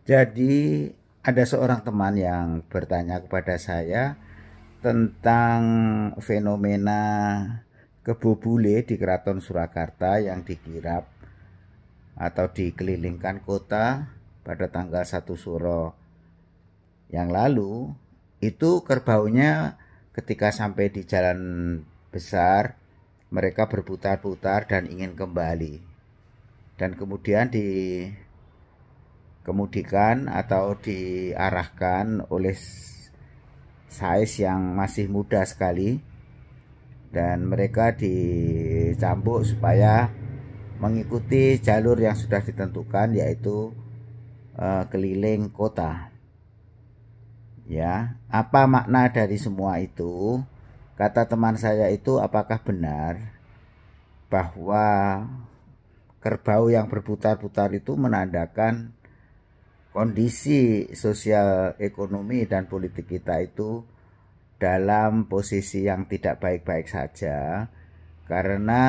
Jadi ada seorang teman yang bertanya kepada saya tentang fenomena kebo bule di Keraton Surakarta yang dikirap atau dikelilingkan kota pada tanggal 1 Suro yang lalu. Itu kerbaunya ketika sampai di jalan besar mereka berputar-putar dan ingin kembali, dan kemudian dikemudikan atau diarahkan oleh sais yang masih muda sekali, dan mereka dicambuk supaya mengikuti jalur yang sudah ditentukan, yaitu keliling kota. Ya, apa makna dari semua itu? Kata teman saya itu, apakah benar bahwa kerbau yang berputar-putar itu menandakan kondisi sosial, ekonomi, dan politik kita itu dalam posisi yang tidak baik-baik saja karena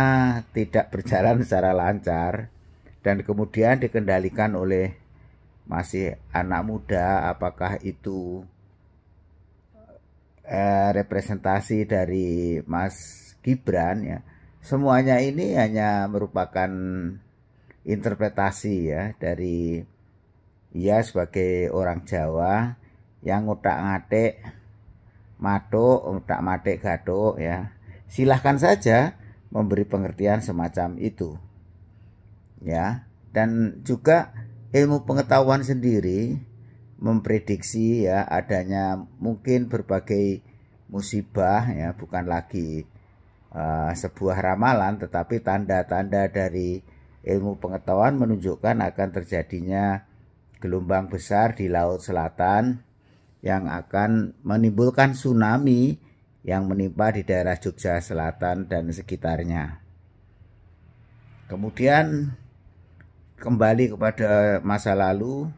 tidak berjalan secara lancar dan kemudian dikendalikan oleh masih anak muda? Apakah itu representasi dari Mas Gibran? Ya, semuanya ini hanya merupakan interpretasi ya dari ia sebagai orang Jawa yang ngotak-ngatik matuk, ngotak-matik gatuk ya. Silahkan saja memberi pengertian semacam itu ya. Dan juga ilmu pengetahuan sendiri memprediksi ya adanya mungkin berbagai musibah ya, bukan lagi sebuah ramalan tetapi tanda-tanda dari ilmu pengetahuan menunjukkan akan terjadinya gelombang besar di Laut Selatan yang akan menimbulkan tsunami yang menimpa di daerah Jogja Selatan dan sekitarnya. Kemudian kembali kepada masa lalu,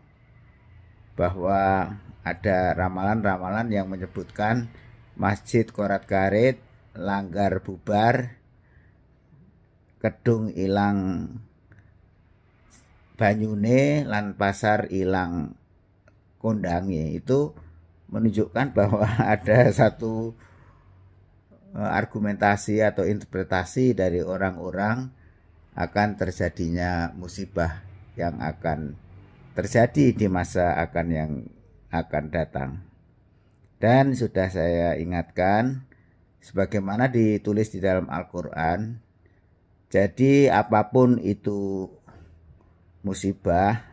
bahwa ada ramalan-ramalan yang menyebutkan Masjid Korat Karit langgar bubar, kedung ilang banyune, lan pasar ilang kondange. Itu menunjukkan bahwa ada satu argumentasi atau interpretasi dari orang-orang akan terjadinya musibah yang akan terjadi di masa yang akan datang. Dan sudah saya ingatkan, sebagaimana ditulis di dalam Al-Quran, jadi apapun itu musibah,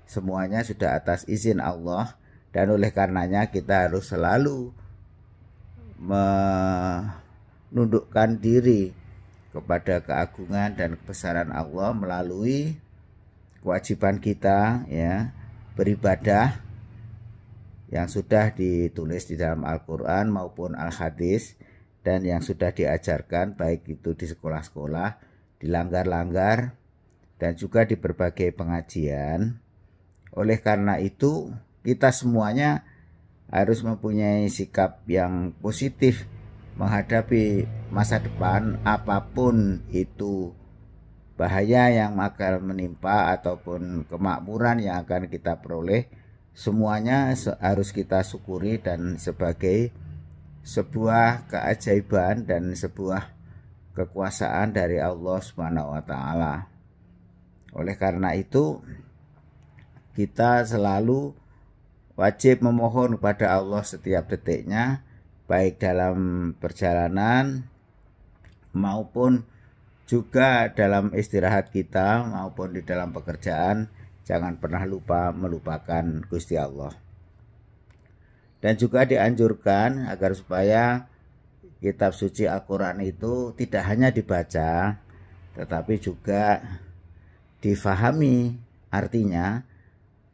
semuanya sudah atas izin Allah, dan oleh karenanya kita harus selalu menundukkan diri kepada keagungan dan kebesaran Allah melalui kewajiban kita ya beribadah yang sudah ditulis di dalam Al-Quran maupun Al-Hadis, dan yang sudah diajarkan baik itu di sekolah-sekolah, di langgar-langgar, dan juga di berbagai pengajian. Oleh karena itu kita semuanya harus mempunyai sikap yang positif menghadapi masa depan, apapun itu bahaya yang akan menimpa ataupun kemakmuran yang akan kita peroleh. Semuanya harus kita syukuri dan sebagai sebuah keajaiban dan sebuah kekuasaan dari Allah Subhanahu wa taala. Oleh karena itu kita selalu wajib memohon kepada Allah setiap detiknya, baik dalam perjalanan maupun juga dalam istirahat kita maupun di dalam pekerjaan. Jangan pernah lupa melupakan Gusti Allah. Dan juga dianjurkan agar supaya kitab suci Al-Quran itu tidak hanya dibaca, tetapi juga difahami artinya.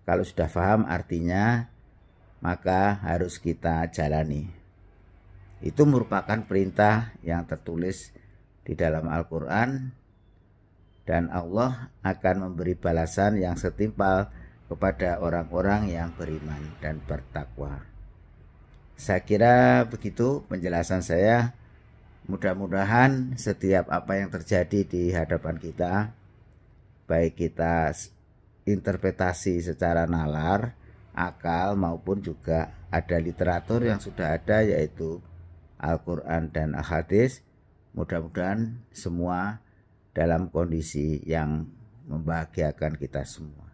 Kalau sudah paham artinya, maka harus kita jalani. Itu merupakan perintah yang tertulis di dalam Al-Quran, dan Allah akan memberi balasan yang setimpal kepada orang-orang yang beriman dan bertakwa. Saya kira begitu penjelasan saya. Mudah-mudahan setiap apa yang terjadi di hadapan kita, baik kita interpretasi secara nalar, akal, maupun juga ada literatur yang sudah ada, yaitu Al-Quran dan Al-Hadis. Mudah-mudahan semua dalam kondisi yang membahagiakan kita semua.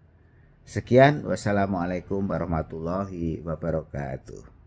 Sekian, wassalamualaikum warahmatullahi wabarakatuh.